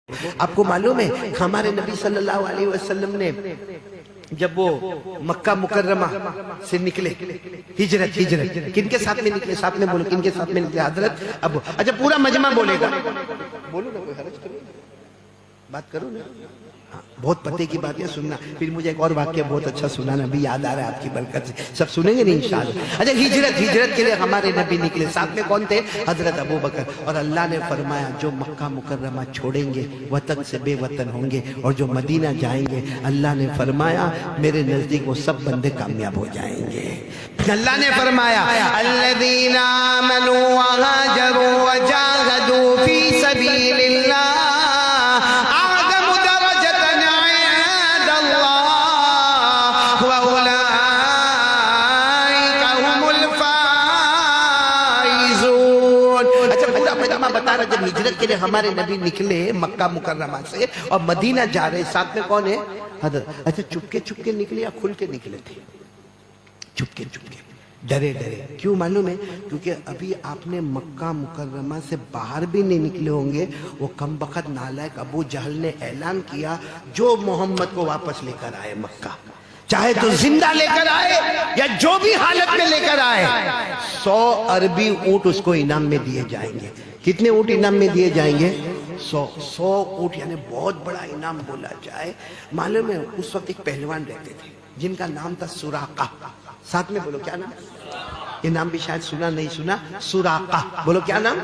آپ کو معلوم ہے ہمارے نبی صلی اللہ علیہ وسلم نے جب وہ مکہ مکرمہ سے نکلے ہجرت کن کے ساتھ میں نکلے؟ ساتھ میں بولو کن کے ساتھ میں نکلے؟ حضرت ابو، اچھا پورا مجمع بولے گا، بولو نا، کوئی حرج کرو، بات کرو نا، بہت پتے کی باتیں سننا، پھر مجھے ایک اور واقعہ بہت اچھا سنانا بھی یاد آ رہا ہے آپ کی برکت سے، سب سنیں گے نہیں انشاءاللہ۔ اچھا ہجرت کے لیے ہمارے نبی نکلے، ساتھ میں کون تھے؟ حضرت ابو بکر، اور اللہ نے فرمایا جو مکہ مکرمہ چھوڑیں گے وطن سے بے وطن ہوں گے، اور جو مدینہ جائیں گے اللہ نے فرمایا میرے نزدیک وہ سب بندے کامیاب ہو جائیں گے۔ اللہ نے فرمایا الذین آمنوا وہاجروا وجاہدوا فی سبیل اللہ بتا رہا، جب ہجرت کے لیے ہمارے نبی نکلے مکہ مکرمہ سے اور مدینہ جا رہے، ساتھ میں کون ہے؟ حضرت۔ اچھا چپکے نکلے یا کھل کے نکلے تھے؟ چپکے ڈرے کیوں معلوم ہے؟ کیونکہ ابھی آپ نے مکہ مکرمہ سے باہر بھی نہیں نکلے ہوں گے، وہ کم بخت نالائق ابو جہل نے اعلان کیا جو محمد کو واپس لے کر آئے مکہ، چاہے تو زندہ لے کر آئے یا جو بھی حالت میں لے کر آئے، 100 عربی اونٹ اس کو انعام میں دیے جائیں گے۔ کتنے اونٹ انعام میں دیے جائیں گے؟ 100 اونٹ، یعنی بہت بڑا انعام بولا جائے۔ معلوم ہے اس وقت ایک پہلوان رہتے تھے جن کا نام تھا سراقہ، ساتھ میں بولو کیا نام؟ یہ نام بھی شاید سنا نہیں سنا، سراقہ، بولو کیا نام؟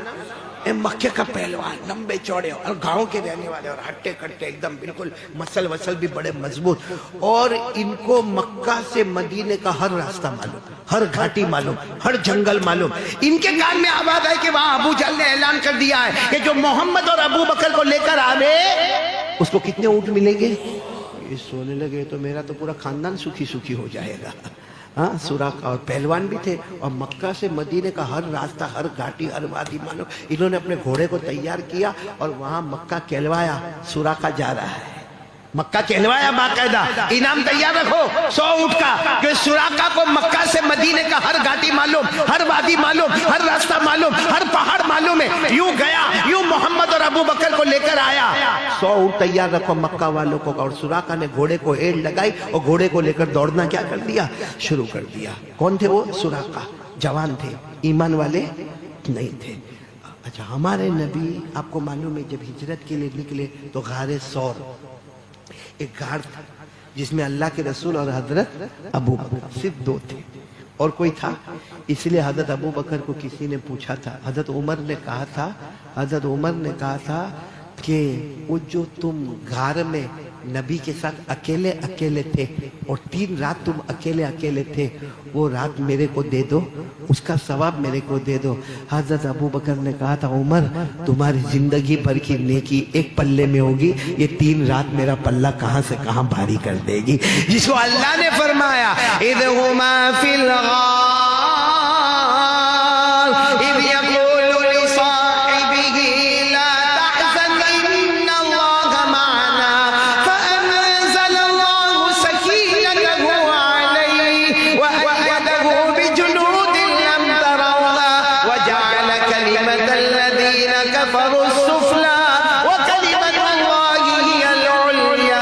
مکے کا پہلوان، لمبے چوڑے اور گاؤں کے رہنے والے اور ہٹے کٹے ایک دم بالکل مسل وسل بھی بڑے مضبوط، اور ان کو مکہ سے مدینے کا ہر راستہ معلوم، ہر گھاٹی معلوم، ہر جنگل معلوم۔ ان کے کان میں آواز آئی کہ وہاں ابو جہل نے اعلان کر دیا ہے کہ جو محمد اور ابو بکر کو لے کر آوے اس کو کتنے اونٹ ملیں گے؟ یہ سونے لگے تو میرا تو پورا خاندان سکھی ہو جائے گا۔ ہاں، سراقہ اور پہلوان بھی تھے، اور مکہ سے مدینے کا ہر راستہ، ہر گھاٹی، ہر وادی معلوم۔ انہوں نے اپنے گھوڑے کو تیار کیا اور وہاں مکہ کہلوایا سراقہ جا رہا ہے، مکہ کہلوایا باقاعدہ، انعام تیار رکھو 100 اونٹ کا، کہ سراقہ کو مکہ سے مدینے کا ہر گھاٹی معلوم، ہر وادی معلوم، ہر راستہ معلوم، ہر پہاڑ معلوم ہے، یوں گیا، یوں محمد اور ابو بکر کو لے کر آیا۔ 100 اونٹ تیار رکھو مکہ والوں کو، اور سراقہ نے گھوڑے کو ایڑ لگائی اور گھوڑے کو لے کر دوڑنا کیا کر دیا؟ شروع کر دیا۔ کون تھے وہ؟ سراقہ، جوان تھے، ایمان والے نہیں تھے۔ اچھا ہمارے نبی آپ کو معلوم ہے جب ہجرت کے لیے نکلے تو غار ثور ایک غار تھا جس میں اللہ کے رسول اور حضرت ابو بکر صرف 2 تھے، اور کوئی تھا؟ اس لیے حضرت ابو بکر کو کسی نے پوچھا تھا، حضرت عمر نے کہا تھا کہ وہ جو تم غار میں نبی کے ساتھ اکیلے تھے اور 3 رات تم اکیلے تھے، وہ رات میرے کو دے دو، اس کا ثواب میرے کو دے دو۔ حضرت ابو بکر نے کہا تھا عمر تمہاری زندگی بھر کی نیکی ایک پلے میں ہوگی، یہ 3 رات میرا پلہ کہاں سے کہاں بھاری کر دے گی، جس کو اللہ نے فرمایا اذ ہما فی الغار اذ یقول لصاحبہ لا تحزن ان اللہ معنا فانزل اللہ سکینتہ علیہ وأیدہ بجنود لم تروها وجعل کلمۃ الذین کفروا السفلی وکلمۃ اللہ ہی العلیٰ۔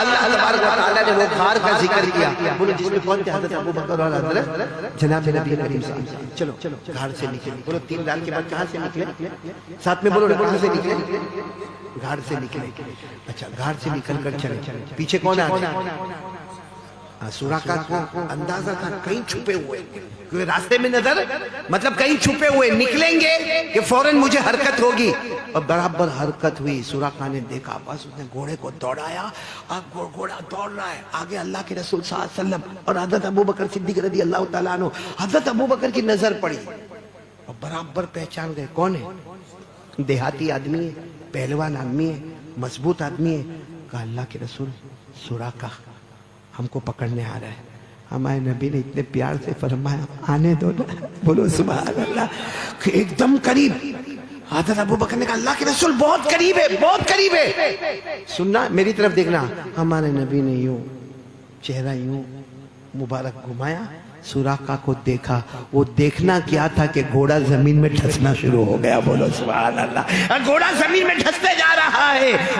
اللہ تبارک و تعالیٰ نے وہ غار کا ذکر کیا، بولو جس میں کون تھے؟ حضرت ابو بکر اور حضرت جناب نبی کریم صلی اللہ علیہ وسلم۔ چلو غار سے نکلے، بولو 3 رات کے بعد کہاں سے نکلے؟ ساتھ میں بولو کہاں سے نکلے؟ غار سے نکلے۔ اچھا غار سے نکل کر چلے، پیچھے کون آ گئے؟ سراقہ کو اندازہ تھا کہیں چھپے ہوئے، کیونکہ راستے میں نظر مطلب کہیں چھپے ہوئے، نکلیں گے کہ فوراً مجھے حرکت ہوگی، اور برابر حرکت ہوئی۔ سراقہ نے دیکھا، بس اس نے گھوڑے کو دوڑایا، اب گھوڑا دوڑ رہا ہے، آگے اللہ کے رسول صلی اللہ علیہ وسلم اور حضرت ابو بکر صدیق رضی اللہ تعالیٰ عنہ۔ حضرت ابو بکر کی نظر پڑی اور برابر پہچان گئے کون ہے؟ دیہاتی آدمی ہے، پہلوان آدمی ہے، مضبوط آدمی ہے۔ کہا اللہ کے رسول سراقہ ہم کو پکڑنے آ رہا ہے۔ ہمارے نبی نے اتنے پیار سے فرمایا آنے دو نا، بولو سبحان اللہ، کہ ایک دم قریب۔ حضرت ابو بکر نے کہا اللہ کے رسول بہت قریب ہے، بہت قریب ہے، سننا میری طرف دیکھنا۔ ہمارے نبی نے یوں چہرہ یوں مبارک گھمایا، سراقہ کو دیکھا، وہ دیکھنا کیا تھا کہ گھوڑا زمین میں ٹھسنا شروع ہو گیا، بولو سبحان اللہ، گھوڑا زمین میں ٹھستے جا رہا ہے،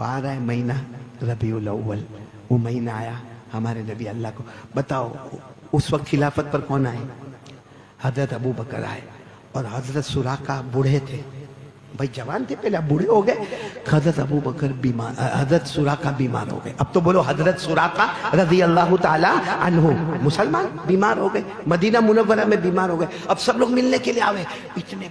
وہ آ رہا ہے مہینہ ربیع الاول، وہ مہینہ آیا ہمارے نبی اللہ کو، بتاؤ اس وقت خلافت پر کون آئے؟ حضرت ابو بکر آئے، اور حضرت سراقہ بوڑھے تھے، بھائی جوان تھے پہلے، اب بوڑھے ہو گئے۔ حضرت ابو بکر بیمار، حضرت سراقہ بیمار ہو گئے۔ اب تو بولو حضرت سراقہ رضی اللہ تعالی عنہ مسلمان بیمار ہو گئے، مدینہ منورہ میں بیمار ہو گئے۔ اب سب لوگ ملنے کے لیے آئے، اتنے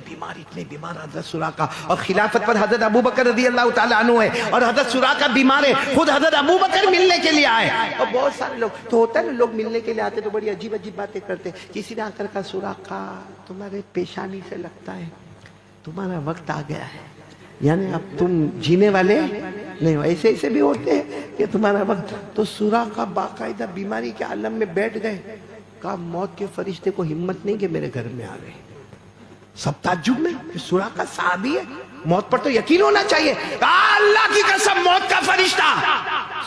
بیمار حضرت سراقہ، اور خلافت پر حضرت ابو بکر رضی اللہ تعالی عنہ ہے، اور حضرت سراقہ بیمار ہے، خود حضرت ابو بکر ملنے کے لیے آئے، اور بہت سارے لوگ تو ہوتا ہے نا، لوگ ملنے کے لیے آتے تو بڑی عجیب عجیب باتیں کرتے۔ کسی نے آ کر کہا سراقہ تمہارے پیشانی سے لگتا ہے تمہارا وقت آ گیا ہے، یعنی اب تم جینے والے نہیں ہو، ایسے بھی ہوتے ہیں کہ تمہارا وقت۔ تو سراقہ باقاعدہ بیماری کے عالم میں بیٹھ گئے، کہا موت کے فرشتے کو ہمت نہیں کہ میرے گھر میں آ گئے۔ سب تعجب میں کہ سراقہ صحابی ہے، موت پر تو یقین ہونا چاہیے، کہا اللہ کی قسم موت کا فرشتہ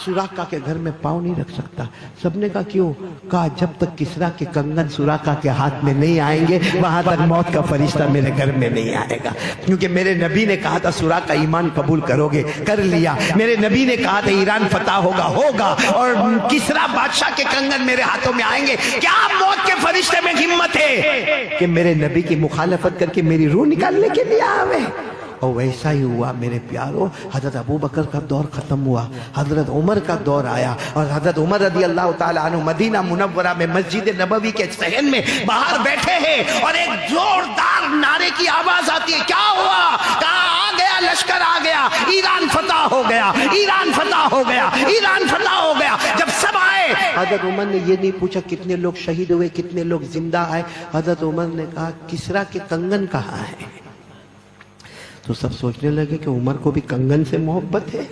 سراقہ کے گھر میں پاؤں نہیں رکھ سکتا۔ سب نے کہا کیوں؟ کہا جب تک کسرا کے کنگن سراقہ کے ہاتھ میں نہیں آئیں گے وہاں تک موت کا فرشتہ میرے گھر میں نہیں آئے گا، کیونکہ میرے نبی نے کہا تھا سراقہ ایمان قبول کرو گے، کر لیا۔ میرے نبی نے کہا تھا ایران فتح ہوگا اور کسرا بادشاہ کے کنگن میرے ہاتھوں میں آئیں گے۔ کیا موت کے فرشتے میں ہمت ہے کہ میرے نبی کی مخالفت کر کے میری روح نکالنے کے لیے آوے؟ اور ویسا ہی ہوا میرے پیاروں، حضرت ابو بکر کا دور ختم ہوا، حضرت عمر کا دور آیا، اور حضرت عمر رضی اللہ تعالیٰ عنہ مدینہ منورہ میں مسجد نبوی کے صحن میں باہر بیٹھے ہیں، اور ایک زوردار نعرے کی آواز آتی ہے، کیا ہوا؟ کہا آ گیا لشکر، آ گیا، ایران فتح ہو گیا، ایران فتح ہو گیا، ایران فتح ہو گیا۔ جب سب آئے، حضرت عمر نے یہ نہیں پوچھا کتنے لوگ شہید ہوئے، کتنے لوگ زندہ آئے، حضرت عمر نے کہا کسرا کے کنگن کہاں ہے؟ تو سب سوچنے لگے کہ عمر کو بھی کنگن سے محبت ہے۔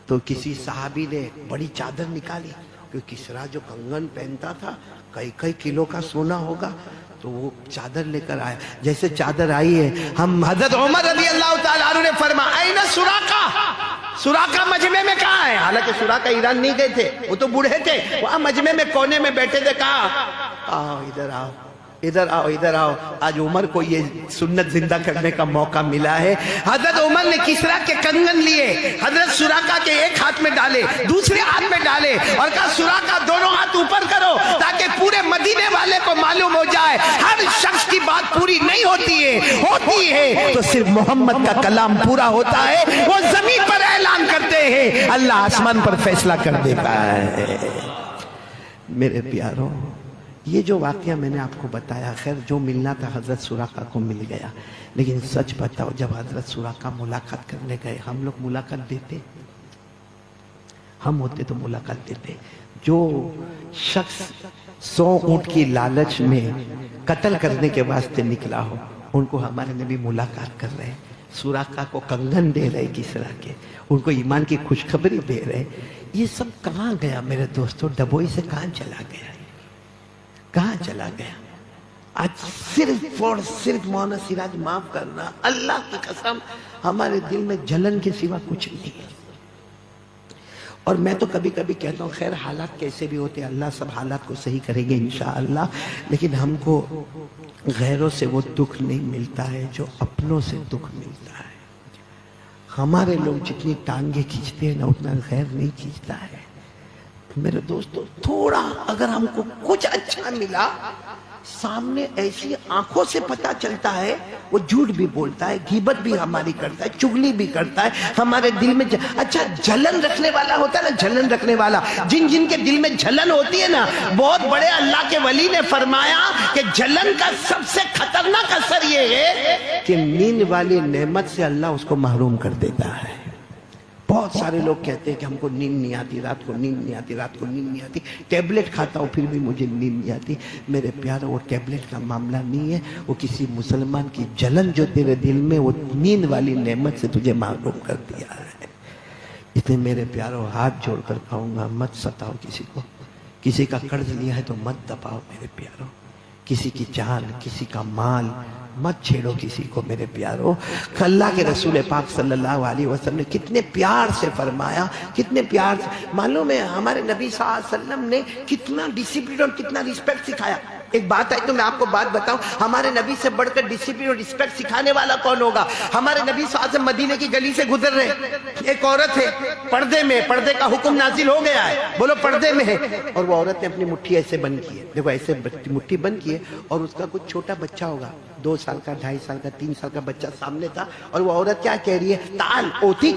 تو کسی صحابی نے بڑی چادر نکالی، کہ کسرا جو کنگن پہنتا تھا کئی کلو کا سونا ہوگا، تو وہ چادر لے کر آیا۔ جیسے چادر آئی ہے، ہم حضرت عمر رضی اللہ تعالیٰ عنہ نے فرمایا این سراقہ، سراقہ مجمع میں کہاں ہے؟ حالانکہ سراقہ ایران نہیں گئے تھے، وہ تو بوڑھے تھے، وہاں مجمع میں کونے میں بیٹھے تھے۔ کہا آؤ ادھر آؤ، ادھر آؤ، ادھر آؤ۔ آج عمر کو یہ سنت زندہ کرنے کا موقع ملا ہے۔ حضرت عمر نے کسرا کے کنگن لیے، حضرت سراقہ کے ایک ہاتھ میں ڈالے، دوسرے ہاتھ میں ڈالے، اور کہا سراقہ دونوں ہاتھ اوپر کرو تاکہ پورے مدینے والے کو معلوم ہو جائے ہر شخص کی بات پوری نہیں ہوتی ہے تو صرف محمد کا کلام پورا ہوتا ہے۔ وہ زمین پر اعلان کرتے ہیں، اللہ آسمان پر فیصلہ کر دیتا ہے۔ میرے پیاروں، یہ جو واقعہ میں نے آپ کو بتایا، خیر جو ملنا تھا حضرت سراقہ کو مل گیا، لیکن سچ بتاؤ جب حضرت سراقہ ملاقات کرنے گئے، ہم لوگ ملاقات دیتے؟ ہم ہوتے تو ملاقات دیتے؟ جو شخص 100 اونٹ کی لالچ میں قتل کرنے کے واسطے نکلا ہو، ان کو ہمارے نبی ملاقات کر رہے ہیں، سراقہ کو کنگن دے رہے کسرا کے، ان کو ایمان کی خوشخبری دے رہے۔ یہ سب کہاں گیا میرے دوستوں؟ ڈبوئی سے کہاں چلا گیا؟ کہاں چلا گیا؟ آج صرف اور صرف مولانا سراج معاف کرنا، اللہ کی قسم ہمارے دل میں جلن کے سوا کچھ نہیں ہے۔ اور میں تو کبھی کبھی کہتا ہوں خیر حالات کیسے بھی ہوتے، اللہ سب حالات کو صحیح کریں گے انشاءاللہ، لیکن ہم کو غیروں سے وہ دکھ نہیں ملتا ہے جو اپنوں سے دکھ ملتا ہے۔ ہمارے لوگ جتنی ٹانگیں کھینچتے ہیں نا، اتنا غیر نہیں کھینچتا ہے۔ میرے دوستو تھوڑا اگر ہم کو کچھ اچھا ملا، سامنے ایسی آنکھوں سے پتا چلتا ہے، وہ جھوٹ بھی بولتا ہے، غیبت بھی ہماری کرتا ہے، چغلی بھی کرتا ہے، ہمارے دل میں اچھا جلن رکھنے والا ہوتا ہے نا، جلن رکھنے والا، جن کے دل میں جلن ہوتی ہے نا، بہت بڑے اللہ کے ولی نے فرمایا کہ جلن کا سب سے خطرناک اثر یہ ہے کہ نیند والی نعمت سے اللہ اس کو محروم کر دیتا ہے۔ بہت سارے لوگ کہتے ہیں کہ ہم کو نیند نہیں آتی، رات کو نیند نہیں آتی، رات کو نیند نہیں آتی، ٹیبلٹ کھاتا ہوں پھر بھی مجھے نیند نہیں آتی۔ میرے پیارو، وہ ٹیبلٹ کا معاملہ نہیں ہے، وہ کسی مسلمان کی جلن جو تیرے دل میں وہ نیند والی نعمت سے تجھے محروم کر دیا ہے۔ اتنے میرے پیارو ہاتھ جوڑ کر کہوں گا، مت ستاؤ کسی کو، کسی کا قرض لیا ہے تو مت دباؤ میرے پیارو، کسی کی جان، کسی کا مال مت چھیڑو کسی کو میرے پیارو۔ اللہ کے رسول پاک صلی اللہ علیہ وسلم نے کتنے پیار سے فرمایا، کتنے پیار سے، معلوم ہے ہمارے نبی صلی اللہ علیہ وسلم نے کتنا ڈسپلن اور کتنا ریسپیکٹ سکھایا۔ ایک بات ہے تو میں آپ کو بات بتاؤں، ہمارے نبی سے بڑھ کر ڈسپلن اور رسپیکٹ سکھانے والا کون ہوگا؟ ہمارے نبی صلی اللہ علیہ وسلم مدینے کی گلی سے گزر رہے، ایک عورت ہے پردے میں، پردے کا حکم نازل ہو گیا ہے، بولو پردے میں ہے، اور وہ عورت نے اپنی مٹھی ایسے بند کی ہے، دیکھو ایسے مٹھی بند کی ہے، اور اس کا کچھ چھوٹا بچہ ہوگا، 2 سال کا، 2.5 سال کا، 3 سال کا بچہ سامنے تھا، اور وہ عورت کیا کہہ رہی ہے؟ تال اوتی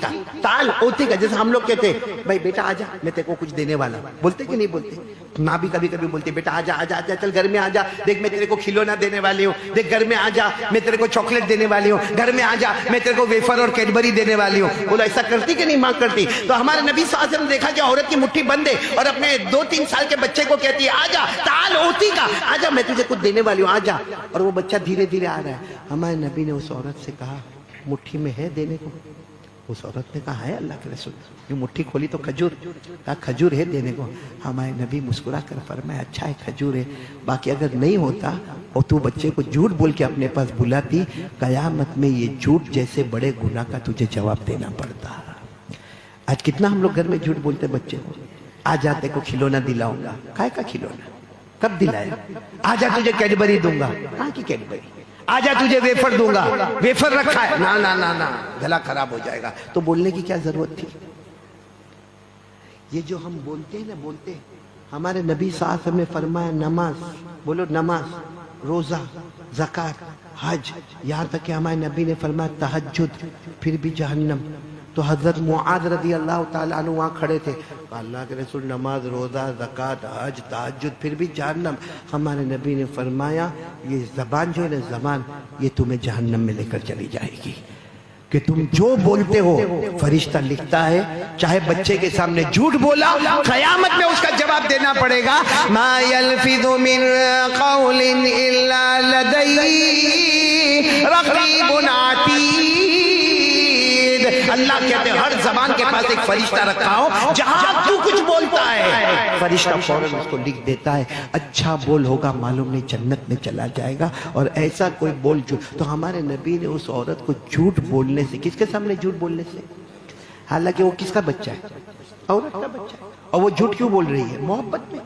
کا، جیسے ہم لوگ کہتے ہیں بھائی بیٹا آجا میں تیرے کو کچھ دینے والا، بولتے کہ نہیں بولتے؟ ماں بھی کبھی کبھی بولتے بیٹا آجا آجا آجا، چل گھر میں آجا، دیکھ میں تیرے کو کھلونا دینے والی ہوں، دیکھ گھر میں آجا میں تیرے کو چاکلیٹ دینے والی ہوں، گھر میں آجا میں تیرے کو ویفر اور کیڈبری دینے والی ہوں. بولو ایسا کرتی کہ نہیں ماں کرتی؟ تو ہمارے نبی صلی اللہ علیہ وسلم نے دیکھا کہ عورت کی مٹھی بند ہے اور اپنے 2-3 سال کے بچے کو کہتی ہے آجا تال اوتی کا، آجا میں تجھے کچھ دینے والی ہوں، آجا. اور وہ بچہ دھیرے دھیرے آ رہا ہے. ہمارے نبی نے اس عورت سے کہا مٹھی میں ہے دینے کو؟ اس عورت نے کہا ہے اللہ کے رسول. یہ مٹھی کھولی تو کھجور، کہا کھجور ہے دینے کو. ہمارے نبی مسکرا کر فرمایا اچھا ہے کھجور ہے، باقی اگر نہیں ہوتا اور تو بچے کو جھوٹ بول کے اپنے پاس بلاتی، قیامت میں یہ جھوٹ جیسے بڑے گناہ کا تجھے جواب دینا پڑتا. آج کتنا ہم لوگ گھر میں جھوٹ بولتے بچے کو. آ جاتے کو کھلونا دلاؤں گا، کائے کا کھلونا؟ کب دلایا؟ آجا تجھے کیڈبری دوں گا، کہاں کی کیڈبری؟ آجا تجھے ویفر دوں گا، ویفر رکھا ہے، نا نا نا نا گلا خراب ہو جائے گا. تو بولنے کی کیا ضرورت تھی؟ یہ جو ہم بولتے ہیں نا بولتے، ہمارے نبی صلی اللہ علیہ وسلم نے فرمایا نماز، بولو نماز، روزہ، زکات، حج، یہاں تک کہ ہمارے نبی نے فرمایا تہجد پھر بھی جہنم. تو حضرت معاذ رضی اللہ تعالیٰ عنہ وہاں کھڑے تھے، اللہ کے رسول نماز، روزہ، زکات، حج، تہجد پھر بھی جہنم. ہمارے نبی نے فرمایا یہ زبان جو ہے نا زبان، یہ تمہیں جہنم میں لے کر چلی جائے گی، کہ تم جو بولتے ہو فرشتہ لکھتا ہے. چاہے بچے کے سامنے جھوٹ بولا قیامت میں اس کا جواب دینا پڑے گا. ما یلفظ من قول الا لدیہ رقیب عتید. اللہ کہتے ہیں ہر زبان کے پاس ایک فرشتہ رکھا ہو، جہاں تو کچھ بولتا ہے فرشتہ فوراً اس کو لکھ دیتا ہے. اچھا بول ہوگا معلوم نہیں جنت میں چلا جائے گا، اور ایسا کوئی بول جھوٹ. تو ہمارے نبی نے اس عورت کو جھوٹ بولنے سے، کس کے سامنے جھوٹ بولنے سے، حالانکہ وہ کس کا بچہ ہے؟ عورت کا بچہ ہے. اور وہ جھوٹ کیوں بول رہی ہے؟ محبت میں،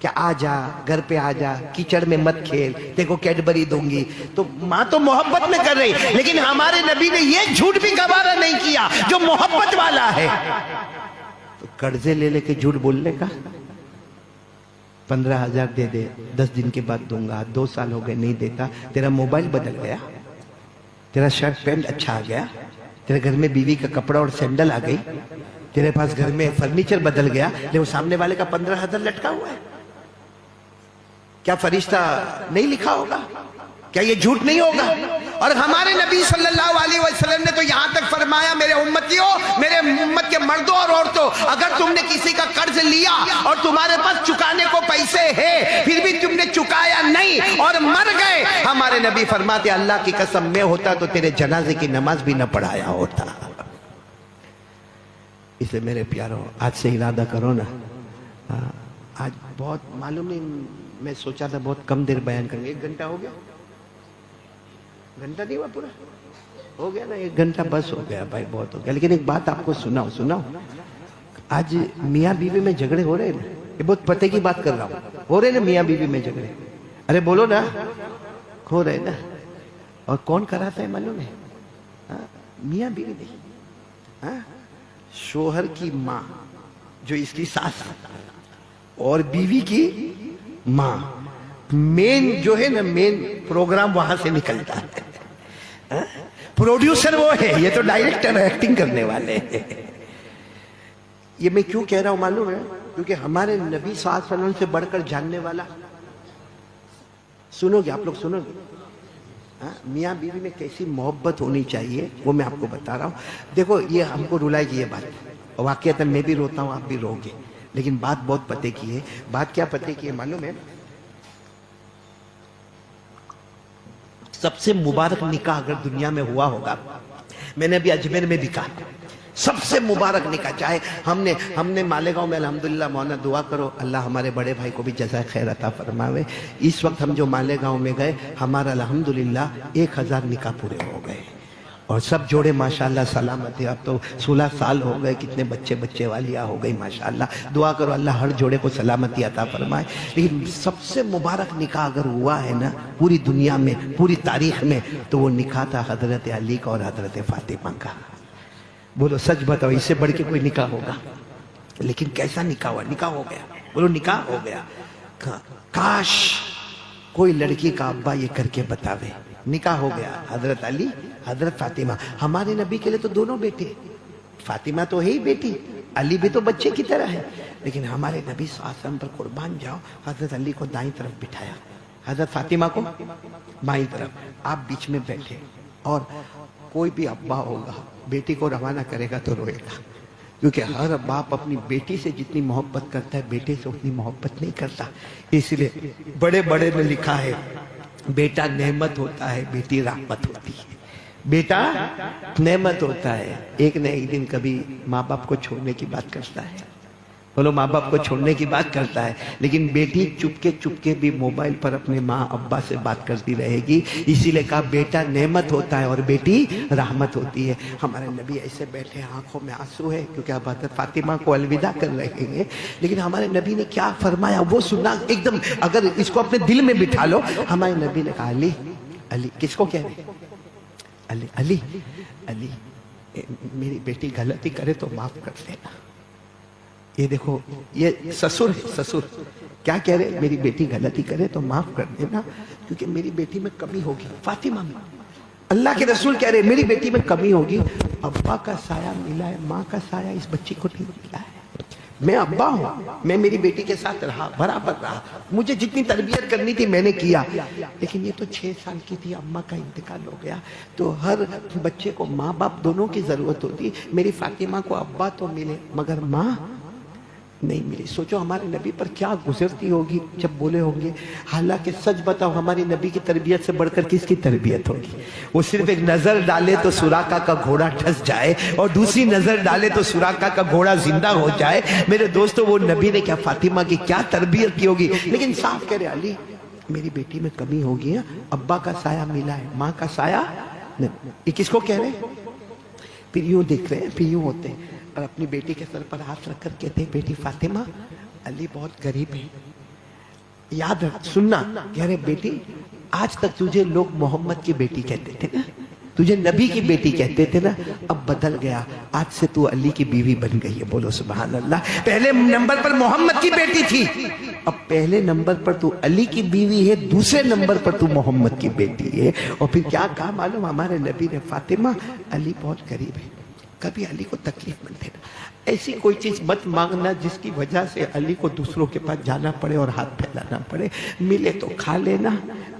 کہ آ جا گھر پہ آ جا، کیچڑ میں مت کھیل، دیکھو کیڈبری دوں گی. تو ماں تو محبت میں کر رہی، لیکن ہمارے نبی نے یہ جھوٹ بھی گوارا نہیں کیا جو محبت والا ہے. تو قرضے لے لے کے جھوٹ بولنے کا، 15,000 دے دے 10 دن کے بعد دوں گا، 2 سال ہو گئے نہیں دیتا. تیرا موبائل بدل گیا، تیرا شرٹ پینٹ اچھا آ گیا، تیرے گھر میں بیوی کا کپڑا اور سینڈل آ گئی، تیرے پاس گھر میں فرنیچر بدل گیا، لیکن سامنے والے کا 15,000 لٹکا ہوا ہے. کیا فرشتہ نہیں لکھا ہوگا؟ کیا یہ جھوٹ نہیں ہوگا؟ اور ہمارے نبی صلی اللہ علیہ وسلم نے تو یہاں تک فرمایا میرے امتیوں، میرے امت کے مردوں اور عورتوں، اگر تم نے کسی کا قرض لیا اور تمہارے پاس چکانے کو پیسے ہیں، پھر بھی تم نے چکایا نہیں اور مر گئے، ہمارے نبی فرماتے اللہ کی قسم میں ہوتا تو تیرے جنازے کی نماز بھی نہ پڑھایا ہوتا. اس لیے میرے پیاروں آج سے ارادہ کرو نا. آج بہت معلوم نہیں، میں سوچا تھا بہت کم دیر بیان کریں گے. 1 گھنٹہ ہو گیا؟ گھنٹہ نہیں ہوا پورا؟ ہو گیا نا 1 گھنٹہ بس ہو گیا بھائی، بہت ہو گیا. لیکن ایک بات آپ کو سناؤ. آج میاں بیوی میں جھگڑے ہو رہے ہیں، یہ بہت پتے کی بات کر رہا ہوں، ہو رہے نا میاں بیوی میں جھگڑے. ارے بولو نا، ہو رہے نا. اور کون کراتا ہے معلوم ہے؟ میاں بیوی نہیں، شوہر کی ماں جو اس کی ساس اور بیوی کی ماں. مین جو ہے نا مین پروگرام وہاں سے نکلتا ہے. پروڈیوسر وہ ہے، یہ تو ڈائریکٹر ایکٹنگ کرنے والے ہیں. یہ میں کیوں کہہ رہا ہوں معلوم ہے؟ کیونکہ ہمارے نبی صلی اللہ علیہ وسلم سے بڑھ کر جاننے والا، سنو گے آپ لوگ، سنو گے میاں بیوی میں کیسی محبت ہونی چاہیے وہ میں آپ کو بتا رہا ہوں. دیکھو یہ ہم کو رلائے گی یہ بات، واقعتاً میں بھی روتا ہوں آپ بھی رو گے، لیکن بات بہت پتے کی ہے. بات کیا پتے کی ہے معلوم ہے؟ سب سے مبارک نکاح اگر دنیا میں ہوا ہوگا، میں نے ابھی اجمیر میں بھی کہا، سب سے مبارک نکاح، چاہے ہم نے مالیگاؤں میں الحمدللہ مولانا دعا کرو اللہ ہمارے بڑے بھائی کو بھی جزائے خیر عطا فرماوے. اس وقت ہم جو مالیگاؤں میں گئے، ہمارا الحمدللہ 1000 نکاح پورے ہو گئے. اور سب جوڑے ماشاءاللہ سلامت ہے. اب تو 16 سال ہو گئے, کتنے بچے والیاں ہو گئی ماشاءاللہ. دعا کرو اللہ ہر جوڑے کو سلامتی عطا فرمائے. لیکن سب سے مبارک نکاح اگر ہوا ہے نا پوری دنیا میں, پوری تاریخ میں, تو وہ نکاح تھا حضرت علی کا اور حضرت فاطمہ کا. بولو سچ بتاؤ, اس سے بڑھ کے کوئی نکاح ہوگا؟ لیکن کیسا نکاح ہوا؟ نکاح ہو گیا. بولو نکاح ہو گیا. کاش کوئی لڑکی کا ابا یہ کر کے بتاوے. نکاح ہو گیا, حضرت علی حضرت فاطمہ. ہمارے نبی کے لیے تو دونوں بیٹے, فاطمہ تو ہے ہی بیٹی, علی بھی تو بچے کی طرح ہے. لیکن ہمارے نبی صلی اللہ علیہ وسلم پر قربان جاؤ, حضرت علی کو دائیں طرف بٹھایا, حضرت فاطمہ کو بائیں طرف. آپ بیچ میں بیٹھے. اور کوئی بھی ابا ہوگا بیٹی کو روانہ کرے گا تو روئے گا, کیونکہ ہر باپ اپنی بیٹی سے جتنی محبت کرتا ہے بیٹے سے اتنی محبت نہیں کرتا. اس لیے بڑے نے لکھا ہے بیٹا نعمت ہوتا ہے, بیٹی رحمت ہوتی ہے. بیٹا نعمت ہوتا ہے, ایک نہ ایک دن کبھی ماں باپ کو چھوڑنے کی بات کرتا ہے. بولو ماں باپ کو چھوڑنے کی بات کرتا ہے. لیکن بیٹی چپکے بھی موبائل پر اپنے ماں ابا سے بات کرتی رہے گی. اسی لیے کہا بیٹا نعمت ہوتا ہے اور بیٹی رحمت ہوتی ہے. ہمارے نبی ایسے بیٹھے, آنکھوں میں آنسو ہے کیونکہ اب حضرت فاطمہ کو الوداع کر رہے ہیں. لیکن ہمارے نبی نے کیا فرمایا وہ سننا ایک دم, اگر اس کو اپنے دل میں بٹھا لو. ہمارے نبی نے کہا علی, علی کس کو کہہ رہے ہیں؟ علی علی علی میری بیٹی غلطی کرے تو معاف کر دینا. یہ دیکھو یہ سسر ہے, سسر کیا کہہ رہے, میری بیٹی غلطی کرے تو معاف کر دینا کیونکہ میری بیٹی میں کمی ہوگی. فاطمہ میں اللہ کے رسول کہہ رہے میری بیٹی میں کمی ہوگی. ابا کا سایہ ملا ہے, ماں کا سایہ اس بچی کو نہیں ملا ہے. میں ابا ہوں, میں میری بیٹی کے ساتھ رہا, برابر رہا, مجھے جتنی تربیت کرنی تھی میں نے کیا. لیکن یہ تو 6 سال کی تھی, اماں کا انتقال ہو گیا. تو ہر بچے کو ماں باپ دونوں کی ضرورت ہوتی. میری فاطمہ کو ابا تو ملے مگر ماں نہیں ملی. سوچو ہمارے نبی پر کیا گزرتی ہوگی جب بولے ہوں گے. حالانکہ سچ بتاؤ ہمارے نبی کی تربیت سے بڑھ کر کس کی تربیت ہوگی؟ وہ صرف ایک نظر ڈالے تو سراقہ کا گھوڑا ٹھس جائے اور دوسری نظر ڈالے تو سراقہ کا گھوڑا زندہ ہو جائے. میرے دوستو وہ نبی نے کیا فاطمہ کی کیا تربیت کی ہوگی. لیکن صاف کہہ رہے علی میری بیٹی میں کمی ہوگی, ابا کا سایہ ملا ہے, ماں کا سایہ نہیں. یہ کس کو کہہ رہے ہیں؟ پھر یوں دیکھ رہے ہیں, پھر یوں ہوتے ہیں اور اپنی بیٹی کے سر پر ہاتھ رکھ کر کہتے ہیں بیٹی فاطمہ علی بہت غریب ہے, یاد رکھ سننا. کہہ رہے بیٹی آج تک تجھے لوگ محمد کی بیٹی کہتے تھے نا, تجھے نبی کی بیٹی کہتے تھے نا, اب بدل گیا, آج سے تو علی کی بیوی بن گئی ہے. بولو سبحان اللہ. پہلے نمبر پر محمد کی بیٹی تھی, اب پہلے نمبر پر تو علی کی بیوی ہے, دوسرے نمبر پر تو محمد کی بیٹی ہے. اور پھر کیا کہا معلوم ہمارے نبی نے, فاطمہ علی بہت غریب ہے, کبھی علی کو تکلیف مت دینا. ایسی کوئی چیز مت مانگنا جس کی وجہ سے علی کو دوسروں کے پاس جانا پڑے اور ہاتھ پھیلانا پڑے. ملے تو کھا لینا,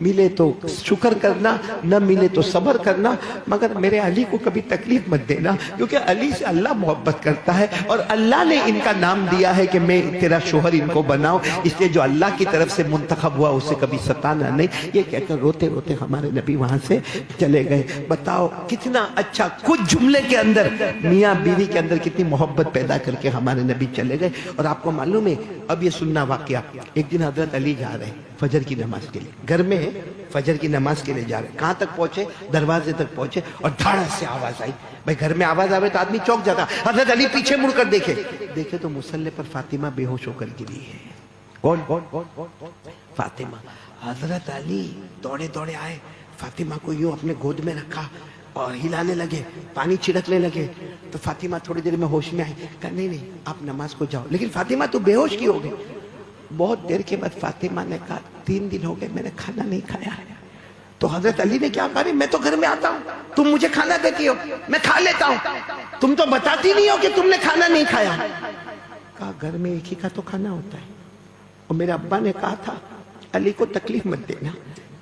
ملے تو شکر کرنا, نہ ملے تو صبر کرنا, مگر میرے علی کو کبھی تکلیف مت دینا, کیونکہ علی سے اللہ محبت کرتا ہے اور اللہ نے ان کا نام دیا ہے کہ میں تیرا شوہر ان کو بناؤں. اس لیے جو اللہ کی طرف سے منتخب ہوا اسے کبھی ستانا نہیں. یہ کہہ کر روتے روتے ہمارے نبی وہاں سے چلے گئے. بتاؤ کتنا اچھا, کچھ جملے کے اندر میاں بیوی کے اندر کتنی محبت پیدا کر کے ہمارے نبی چلے گئے. اور آپ کو معلوم ہے اب یہ سننا واقعہ, ایک دن حضرت علی جا رہے ہیں فجر کی نماز کے لیے, گھر میں فجر کی نماز کے لیے جا رہے ہیں. کہاں تک پہنچے؟ دروازے تک پہنچے اور دھڑس سے آواز آئی. بھائی گھر میں آواز آوے تو آدمی چوک جاتا. حضرت علی پیچھے مڑ کر دیکھے تو مصلی پر فاطمہ بے ہوش ہو کر گری ہے. کون؟ فاطمہ. حضرت علی دوڑے آئے, فاطمہ کو یوں اپنے گود میں رکھا اور ہلانے لگے, پانی چھڑکنے لگے. تو فاطمہ تھوڑی دیر میں ہوش میں آئی, کہا نہیں آپ نماز کو جاؤ. لیکن فاطمہ تو بے ہوش کی ہو گئی. بہت دیر کے بعد فاطمہ نے کہا 3 دن ہو گئے میں نے کھانا نہیں کھایا ہے. تو حضرت علی نے کیا کہا, میں تو گھر میں آتا ہوں, تم مجھے کھانا دیتی ہو, میں کھا لیتا ہوں, تم تو بتاتی نہیں ہو کہ تم نے کھانا نہیں کھایا. کہا گھر میں ایک ہی کا تو کھانا ہوتا ہے, اور میرے ابا نے کہا تھا علی کو تکلیف مت دینا,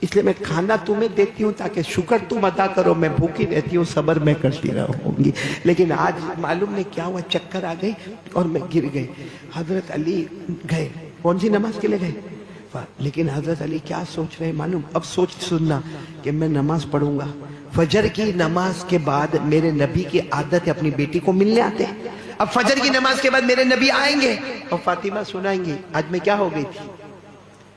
اس لیے میں کھانا تمہیں دیتی ہوں تاکہ شکر تم ادا کرو, میں بھوکی رہتی ہوں, صبر میں کرتی رہوں گی. لیکن آج معلوم نہیں کیا ہوا, چکر آ گئی اور میں گر گئی. حضرت علی گئے, کون سی نماز کے لیے گئے, لیکن حضرت علی کیا سوچ رہے معلوم, اب سوچ سننا کہ میں نماز پڑھوں گا, فجر کی نماز کے بعد میرے نبی کی عادت ہے اپنی بیٹی کو ملنے آتے ہیں. اب فجر کی نماز کے بعد میرے نبی آئیں گے اور فاطمہ سنائیں گی آج میں کیا ہو گئی تھی.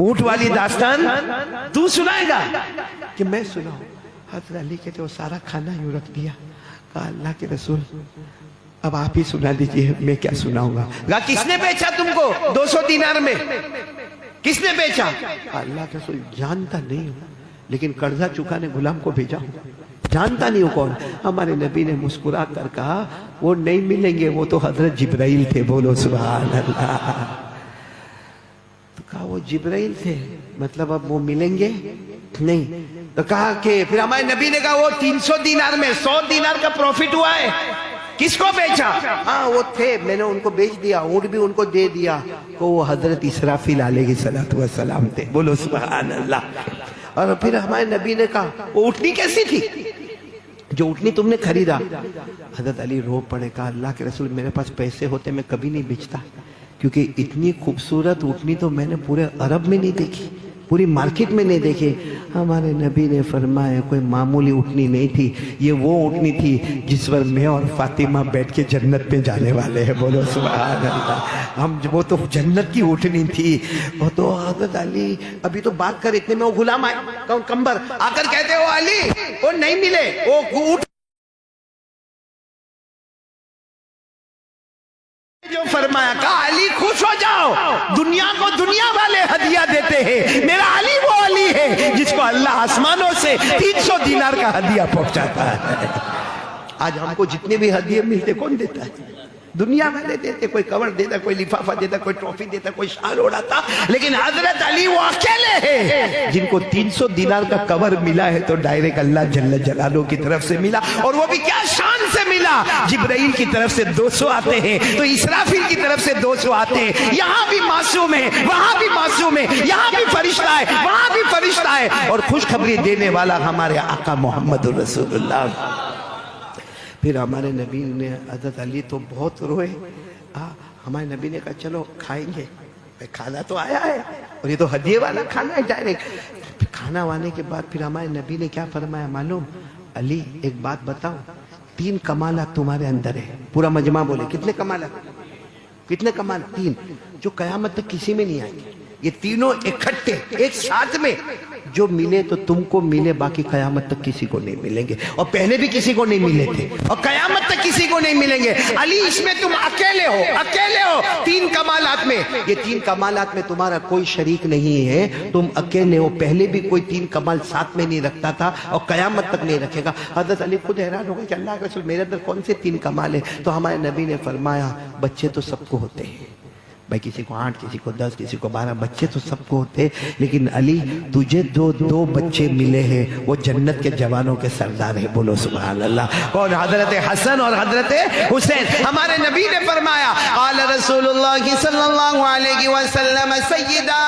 اونٹ والی داستان تو سنائے گا کہ میں سناؤں؟ حضرت علی کہتے وہ سارا کھانا یوں رکھ دیا، کہا اللہ کے رسول اب آپ ہی سنا دیجئے، میں کیا سناؤں گا؟ کہا کس نے بیچا تم کو 200 دینار میں؟ کس نے بیچا؟ اللہ کے رسول جانتا نہیں ہوں، لیکن قرضہ چکانے غلام کو بھیجا ہوں، جانتا نہیں ہوں کون۔ ہمارے نبی نے مسکرا کر کہا وہ نہیں ملیں گے، وہ تو حضرت جبرائیل تھے، بولو سبحان اللہ۔ تو کہا وہ جبرائیل تھے، مطلب اب وہ ملیں گے نہیں؟ تو کہا کہ پھر ہمارے نبی نے کہا وہ 300 دینار میں 100 دینار کا پروفٹ ہوا ہے، کس کو بیچا؟ ہاں وہ تھے، میں نے ان کو بیچ دیا، اونٹ بھی ان کو دے دیا، تو وہ حضرت اسرافیل علیہ السلام تھے، بولو سبحان اللہ۔ اور پھر ہمارے نبی نے کہا وہ اونٹنی کیسی تھی جو اونٹنی تم نے خریدا؟ حضرت علی رو پڑے، کہا اللہ کے رسول میرے پاس پیسے ہوتے میں کبھی نہیں بیچتا، کیونکہ اتنی خوبصورت اونٹنی تو میں نے پورے عرب میں نہیں دیکھی، پوری مارکیٹ میں نہیں دیکھی۔ ہمارے نبی نے فرمایا کوئی معمولی اونٹنی نہیں تھی، یہ وہ اونٹنی تھی جس پر میں اور فاطمہ بیٹھ کے جنت میں جانے والے ہیں، بولو سبحان اللہ۔ وہ تو جنت کی اونٹنی تھی۔ وہ تو حضرت علی ابھی تو بات کر، اتنے میں وہ غلام آئے کمبر آ کر کہتے ہو علی وہ نہیں ملے، وہ اونٹ جو فرمایا، کہا علی خوش ہو جاؤ، دنیا کو دنیا والے ہدیہ دیتے ہیں، میرا علی وہ علی ہے جس کو اللہ آسمانوں سے 300 دینار کا ہدیہ پہنچاتا ہے۔ آج ہم کو جتنے بھی ہدیے ملتے کون دیتا ہے؟ دنیا والے دیتے، کوئی کور دیتا، کوئی لفافہ دیتا، کوئی ٹرافی دیتا، کوئی شال اڑاتا، لیکن حضرت علی وہ اکیلے ہیں جن کو 300 دینار کا کور ملا ہے تو ڈائریکٹ اللہ جل جلالہ کی طرف سے ملا، اور وہ بھی کیا شان سے ملا۔ جبرائیل کی طرف سے 200 آتے ہیں تو اسرافیل کی طرف سے 200 آتے ہیں، یہاں بھی معصوم ہے، وہاں بھی معصوم ہے، یہاں بھی فرشتہ ہے، وہاں بھی فرشتہ ہے، اور خوشخبری دینے والا ہمارے آقا محمد رسول اللہ۔ پھر ہمارے نبی نے، حضرت علی تو بہت روئے، ہمارے نبی نے کہا چلو کھائیں گے، کھانا تو آیا ہے اور یہ تو ہدیے والا کھانا ہے ڈائریکٹ۔ کھانا آنے کے بعد پھر ہمارے نبی نے کیا فرمایا معلوم؟ علی ایک بات بتاؤ، 3 کمالات تمہارے اندر ہے۔ پورا مجمع بولے کتنے کمالات؟ کتنے کمال؟ 3 جو قیامت تک کسی میں نہیں آئیں گے، یہ تینوں اکٹھے ایک ساتھ میں جو ملے تو تم کو ملے، باقی قیامت تک کسی کو نہیں ملیں گے، اور پہلے بھی کسی کو نہیں ملے تھے اور قیامت تک کسی کو نہیں ملیں گے۔ علی اس میں تم اکیلے ہو، اکیلے ہو 3 کمالات میں۔ یہ 3 کمالات میں تمہارا کوئی شریک نہیں ہے، تم اکیلے ہو، پہلے بھی کوئی 3 کمال ساتھ میں نہیں رکھتا تھا اور قیامت تک نہیں رکھے گا۔ حضرت علی خود حیران ہو گئے کہ اللہ کے رسول میرے اندر کون سے 3 کمال ہیں؟ تو ہمارے نبی نے فرمایا بچے تو سب کو ہوتے ہیں بھائی، کسی کو 8، کسی کو 10، کسی کو 12 بچے تو سب کو ہوتے، لیکن علی تجھے دو بچے ملے ہیں، وہ جنت کے جوانوں کے سردار ہیں، بولو سبحان اللہ۔ کون؟ حضرت حسن اور حضرت حسین۔ ہمارے نبی نے فرمایا قال رسول اللہ صلی اللہ علیہ وسلم سیدہ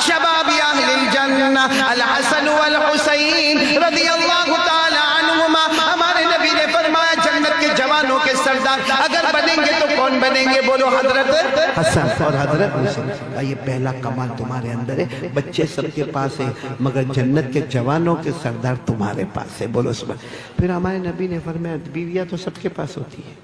شباب اہل الجنہ الحسن والحسین رضی اللہ تعالی عنہما۔ ہمارے نبی نے فرمایا جنت کے جوانوں کے سردار اگر بنیں گے تو کون بنیں گے؟ بولو حضرت حسن اور حضرت حسین۔ یہ پہلا کمال تمہارے اندر ہے، بچے سب کے پاس ہیں مگر جنت کے جوانوں کے سردار تمہارے پاس ہے، بولو سبحان۔ پھر ہمارے نبی نے فرمایا بیویاں تو سب کے پاس ہوتی ہے،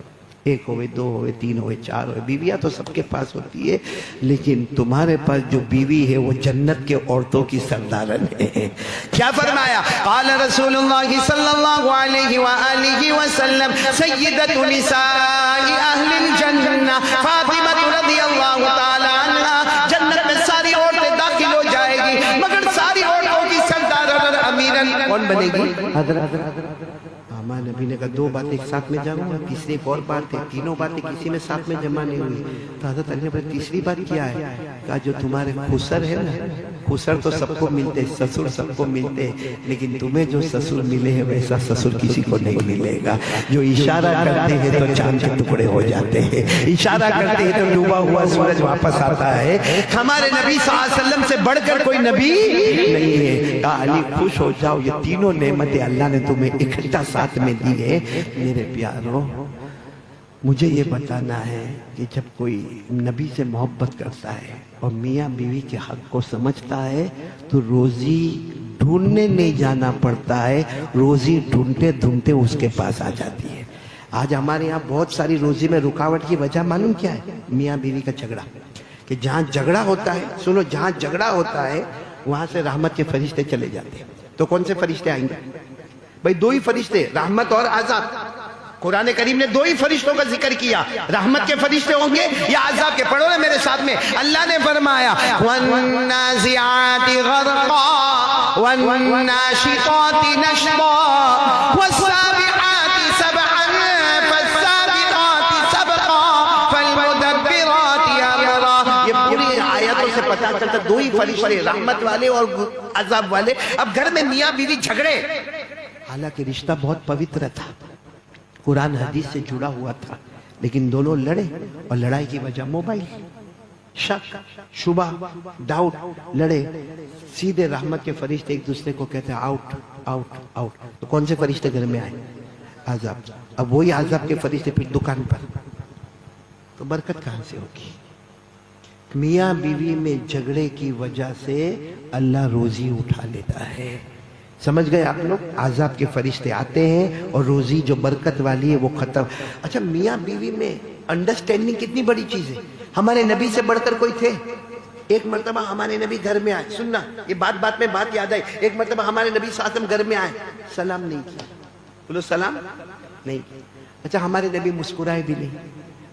1 ہوئے 2 ہوئے 3 ہوئے 4 ہوئے، بیویاں تو سب کے پاس ہوتی ہے، لیکن تمہارے پاس جو بیوی ہے وہ جنت کے عورتوں کی سردارن ہے۔ کیا فرمایا؟ قال رسول اللہ صلی اللہ علیہ وآلہ وسلم سیدۃ نساء اہل الجنہ فاطمہ رضی اللہ تعالی عنہ۔ جنت میں ساری عورتیں داخل ہو جائے گی مگر ساری عورتوں کی سردار اور امیرن کون بنے گی؟ حضرت ہمارے نبی نے کہا 2 باتیں ایک ساتھ میں جمع ہوئی، تیسری ایک اور بات ہے، تینوں باتیں کسی میں ساتھ میں جمع نہیں ہوئی۔ تو حضرت علی نے تیسری بات کیا ہے؟ کہا جو تمہارے خسر ہے نا، خسر تو سب کو ملتے، سسر سب کو ملتے، لیکن تمہیں جو سسر ملے ہیں ویسا سسر کسی کو نہیں ملے گا۔ جو اشارہ کرتے ہیں تو چاند کے ٹکڑے ہو جاتے ہیں، اشارہ کرتے ہیں تو ڈوبا ہوا سورج واپس آتا ہے۔ ہمارے نبی صلی اللہ علیہ وسلم سے بڑھ کر کوئی نبی نہیں ہے۔ کہا علی خوش ہو جاؤ، یہ تینوں نعمتیں اللہ نے تمہیں اکٹھا ساتھ میں دی ہے۔ میرے پیاروں مجھے یہ بتانا ہے کہ جب کوئی نبی سے محبت کرتا ہے اور میاں بیوی کے حق کو سمجھتا ہے تو روزی ڈھونڈنے نہیں جانا پڑتا ہے، روزی ڈھونڈتے ڈھونڈتے اس کے پاس آ جاتی ہے۔ آج ہمارے یہاں بہت ساری روزی میں رکاوٹ کی وجہ معلوم کیا ہے؟ میاں بیوی کا جھگڑا۔ کہ جہاں جھگڑا ہوتا ہے، سنو، جہاں جھگڑا ہوتا ہے وہاں سے رحمت کے فرشتے چلے جاتے ہیں۔ تو کون سے فرشتے آئیں گے بھائی؟ دو ہی فرشتے، رحمت اور عذاب۔ قرآن کریم نے دو ہی فرشتوں کا ذکر کیا، رحمت کے فرشتے ہوں گے یا عذاب کے۔ پڑھو نا میرے ساتھ میں، اللہ نے فرمایا وَالنَّازِعَاتِ غَرْقًا وَالنَّاشِطَاتِ نَشْطًا وَالسَّابِحَاتِ سَبْحًا فَالسَّابِقَاتِ سَبْقًا فَالْمُدَبِّرَاتِ أَمْرًا۔ یہ پوری آیتوں سے پتہ چلتا دو ہی فرشتے، رحمت والے اور عذاب والے۔ اب گھر میں میاں بیوی جھگڑے، حالانکہ رشتہ بہت پوتر تھا، قرآن حدیث سے جڑا ہوا تھا، لیکن دونوں لڑے، اور لڑائی کی وجہ موبائل، شک، شبہ، ڈاؤٹ، لڑے۔ سیدھے رحمت کے فرشتے ایک دوسرے کو کہتے ہیں آؤٹ آؤٹ آؤٹ۔ تو کون سے فرشتے گھر میں آئے؟ عذاب۔ اب وہی عذاب کے فرشتے پھر دکان پر، تو برکت کہاں سے ہوگی؟ میاں بیوی میں جھگڑے کی وجہ سے اللہ روزی اٹھا لیتا ہے۔ سمجھ گئے آپ لوگ؟ عذاب کے فرشتے آتے ہیں اور روزی جو برکت والی ہے وہ ختم۔ اچھا، میاں بیوی میں انڈرسٹینڈنگ کتنی بڑی چیز ہے۔ ہمارے نبی سے بڑھ کر کوئی تھے؟ ایک مرتبہ ہمارے نبی گھر میں آئے، سننا یہ بات میں بات یاد آئی، ایک مرتبہ ہمارے نبی صلی اللہ علیہ وسلم گھر میں آئے، سلام نہیں کیا، بولو سلام نہیں کیا۔ اچھا، ہمارے نبی مسکرائے بھی نہیں،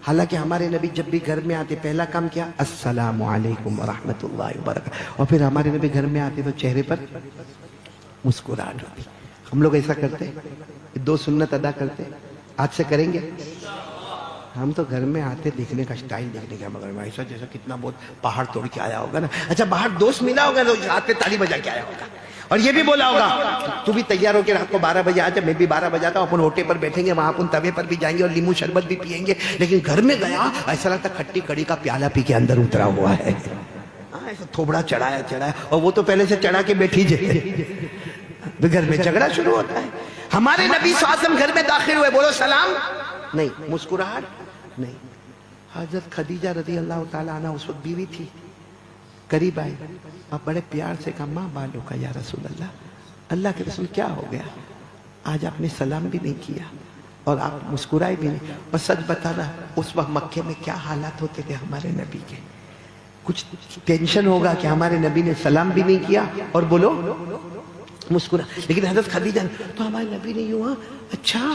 حالانکہ ہمارے نبی جب بھی گھر میں آتے پہلا کام کیا؟ السلام علیکم ورحمۃ اللہ وبرکاتہ۔ اور پھر ہمارے نبی گھر میں آتے تو چہرے پر مسکراہٹ ہوتی۔ ہم لوگ ایسا کرتے؟ دو سنت ادا کرتے؟ آج سے کریں گے؟ ہم تو گھر میں آتے دیکھنے کا سٹائل دیکھنے کا، مگر ایسا جیسا کتنا بہت پہاڑ توڑ کے آیا ہوگا نا۔ اچھا، باہر دوست ملا ہوگا تو ہاتھ پہ تالی بجا کے آیا ہوگا، اور یہ بھی بولا ہوگا تو بھی تیار ہو کے رات کو 12 بجے آ جا، میں بھی 12 بجاتا ہوں، اپن ہوٹے پر بیٹھیں گے، وہاں اپن توے پر بھی جائیں گے اور لیمو شربت بھی پیئیں گے۔ لیکن گھر میں گیا ایسا لگتا کھٹی کڑی کا پیالہ پی کے اندر اترا ہوا ہے، ایسا تھوبڑا چڑھایا، اور وہ تو پہلے سے چڑھا کے بیٹھی جائے، گھر میں جھگڑا شروع ہوتا ہے۔ ہمارے نبی صلی اللہ علیہ وسلم گھر میں داخل ہوئے، بولو سلام نہیں، مسکراہٹ نہیں۔ حضرت خدیجہ رضی اللہ تعالیٰ عنہ اس وقت بیوی تھی، قریب آئی اور بڑے پیار سے کہا ماں بالوں کا یا رسول اللہ، اللہ کے رسول کیا ہو گیا؟ آج آپ نے سلام بھی نہیں کیا اور آپ مسکرائے بھی نہیں۔ اور سچ بتانا، اس وقت مکے میں کیا حالات ہوتے تھے ہمارے نبی کے؟ کچھ ٹینشن ہوگا کہ ہمارے نبی نے سلام بھی نہیں کیا اور بولو مسکرا۔ لیکن حضرت خدیجہ تو ہمارے نبی نے یوں، اچھا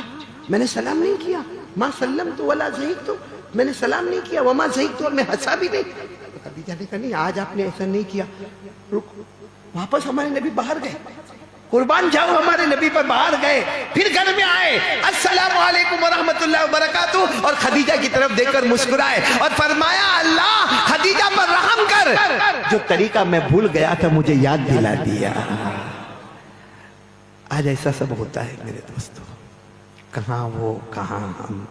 میں نے سلام نہیں کیا، ما سلمت ولا زحکت، میں نے سلام نہیں کیا، وما زحکت، اور میں ہنسا بھی نہیں۔ خدیجہ نے کہا نہیں، آج آپ نے ایسا نہیں کیا، رکو۔ واپس ہمارے نبی باہر گئے، قربان جاؤ، ہمارے نبی پر باہر گئے، پھر گھر میں آئے، السلام علیکم ورحمۃ اللہ وبرکاتہ، اور خدیجہ کی طرف دیکھ کر مسکرائے اور فرمایا اللہ خدیجہ پر رحم کر، جو طریقہ میں بھول گیا تھا مجھے یاد دلا دیا۔ آج ایسا سب ہوتا ہے میرے دوستوں، کہاں وہ کہاں ہم،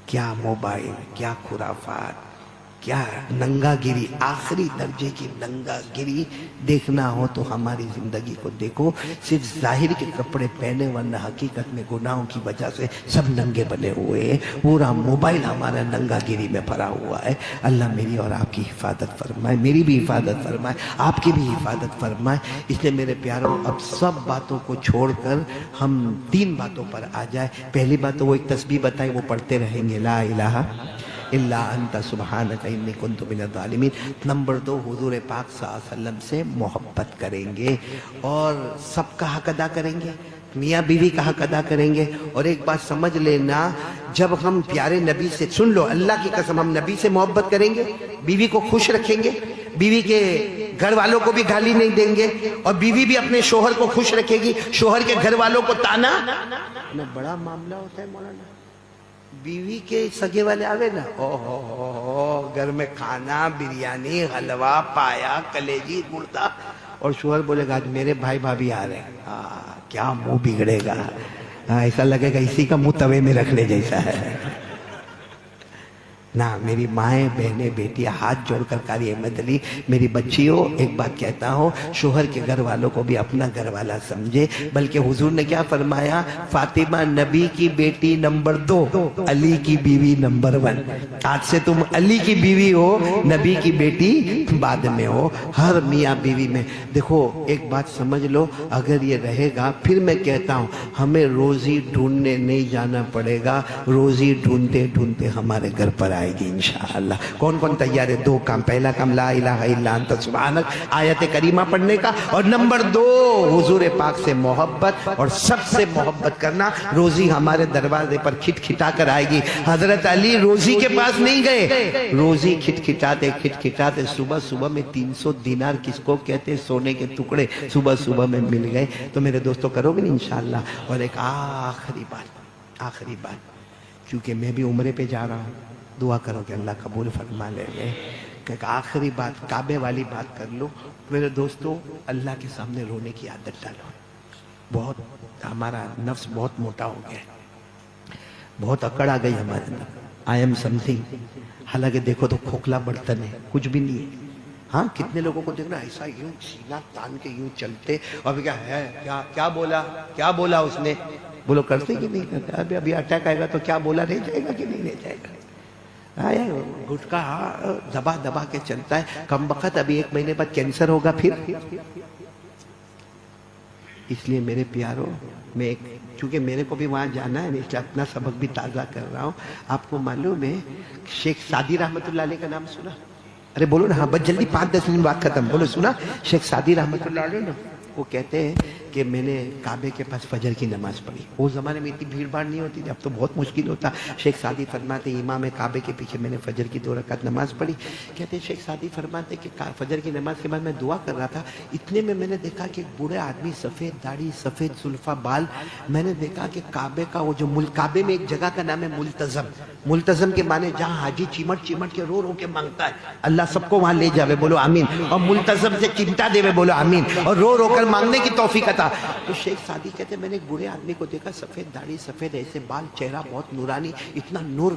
کیا موبائل، کیا خرافات، کیا ننگا گیری، آخری درجے کی ننگا گیری۔ دیکھنا ہو تو ہماری زندگی کو دیکھو، صرف ظاہر کے کپڑے پہنے ورنہ حقیقت میں گناہوں کی وجہ سے سب ننگے بنے ہوئے ہیں۔ پورا موبائل ہمارا ننگا گیری میں بھرا ہوا ہے۔ اللہ میری اور آپ کی حفاظت فرمائے، میری بھی حفاظت فرمائے، آپ کی بھی حفاظت فرمائے۔ اس لیے میرے پیاروں، اب سب باتوں کو چھوڑ کر ہم 3 باتوں پر آ جائے۔ پہلی بات تو وہ ایک تسبیح بتائی، وہ پڑھتے رہیں گے، لا الہ الا انت سبحانک انی کنت من الظالمین۔ نمبر 2، حضور پاک صلی اللہ علیہ وسلم سے محبت کریں گے اور سب کا حق ادا کریں گے، میاں بیوی کا حق ادا کریں گے۔ اور ایک بات سمجھ لینا، جب ہم پیارے نبی سے، سن لو اللہ کی قسم، ہم نبی سے محبت کریں گے، بیوی کو خوش رکھیں گے، بیوی کے گھر والوں کو بھی گالی نہیں دیں گے، اور بیوی بھی اپنے شوہر کو خوش رکھے گی، شوہر کے گھر والوں کو تانا نہ۔ بڑا معاملہ ہوتا ہے مولانا، بیوی کے سگے والے آوے نا، گھر میں کھانا، بریانی، حلوہ، پایا، کلیجی، مردہ، اور شوہر بولے گا آج میرے بھائی بھابھی آ رہے ہیں، کیا منہ بگڑے گا، ایسا لگے گا اسی کا منہ توے میں رکھنے جیسا ہے نا۔ میری مائیں، بہنیں، بیٹیاں، ہاتھ جوڑ کر قاری احمد علی، میری بچیوں، ایک بات کہتا ہوں، شوہر کے گھر والوں کو بھی اپنا گھر والا سمجھے۔ بلکہ حضور نے کیا فرمایا، فاطمہ نبی کی بیٹی نمبر 2، علی کی بیوی نمبر 1۔ آج سے تم علی کی بیوی ہو، نبی کی بیٹی بعد میں ہو۔ ہر میاں بیوی میں دیکھو، ایک بات سمجھ لو، اگر یہ رہے گا، پھر میں کہتا ہوں ہمیں روزی ڈھونڈنے نہیں جانا پڑے گا، روزی ڈھونڈتے ڈھونڈتے ہمارے گھر پر آئے گی انشاءاللہ۔ کون کون تیار ہے؟ دو کام، پہلا کام لا الہ الا انت سبحانک آیت کریمہ پڑھنے کا، اور نمبر دو حضور پاک سے محبت، اور سب سے محبت کرنا۔ روزی ہمارے دروازے پر کھٹکھٹا کر آئے گی۔ حضرت علی روزی کے پاس نہیں گئے، روزی کھٹکھٹاتے کھٹکھٹاتے صبح صبح میں 300 دینار کس کو کہتے سونے کے ٹکڑے صبح صبح میں مل گئے۔ تو میرے دوستو کرو گے انشاءاللہ۔ اور ایک آخری بات، کیونکہ میں بھی عمرے پہ جا رہا ہوں، دعا کرو کہ اللہ قبول فرما لے گئے۔ ایک آخری بات، کعبے والی بات کر لو میرے دوستو۔ اللہ کے سامنے رونے کی عادت ڈالو۔ بہت ہمارا نفس بہت موٹا ہو گیا ہے، بہت اکڑ آ گئی ہمارے اندر۔ آئی ایم سم تھنگ، حالانکہ دیکھو تو کھوکھلا برتن ہے، کچھ بھی نہیں ہے۔ ہاں کتنے لوگوں کو دیکھنا ایسا یوں سینہ تان کے یوں چلتے، اور کیا ہے، کیا بولا اس نے، بولو کرتے کہ نہیں کرتے؟ ابھی اٹیک آئے گا تو کیا بولا رہ جائے گا کہ نہیں رہ جائے گا؟ گٹکا دبا دبا کے چلتا ہے، کم وقت ابھی 1 مہینے بعد کینسر ہوگا پھر۔ اس لیے میرے پیاروں، میں چونکہ میرے کو بھی وہاں جانا ہے، اس لیے اپنا سبق بھی تازہ کر رہا ہوں۔ آپ کو معلوم ہے شیخ سعدی رحمت اللہ علیہ کا نام سنا؟ ارے بولو نا، ہاں بس جلدی 5-10 منٹ بات ختم، بولو سنا؟ شیخ سعدی رحمت اللہ علیہ نا، وہ کہتے ہیں کہ میں نے کعبے کے پاس فجر کی نماز پڑھی۔ وہ زمانے میں اتنی بھیڑ بھاڑ نہیں ہوتی تھی، اب تو بہت مشکل ہوتا۔ شیخ سعدی فرماتے امام کعبے کے پیچھے میں نے فجر کی 2 رکعت نماز پڑھی۔ کہتے ہیں شیخ سعدی فرماتے کہ فجر کی نماز کے بعد میں دعا کر رہا تھا، اتنے میں نے دیکھا کہ ایک بوڑھے آدمی، سفید داڑھی، سفید زلفہ بال، میں نے دیکھا کہ کعبے کا وہ جو کعبے میں ایک جگہ کا نام ہے ملتزم۔ ملتزم کے معنی جہاں حاجی چمٹ چمٹ کے رو کے مانگتا ہے، اللہ سب کو وہاں لے جاوے، بولو آمین۔ اور ملتزم سے چمٹا دے وے، بولو آمین، اور رو کر مانگنے کی توفیق عطا۔ تو شیخ سعدی کہتے ہیں میں نے ایک بوڑھے آدمی کو دیکھا، سفید داڑھی، سفید ایسے بال، چہرہ بہت نورانی، اتنا نور،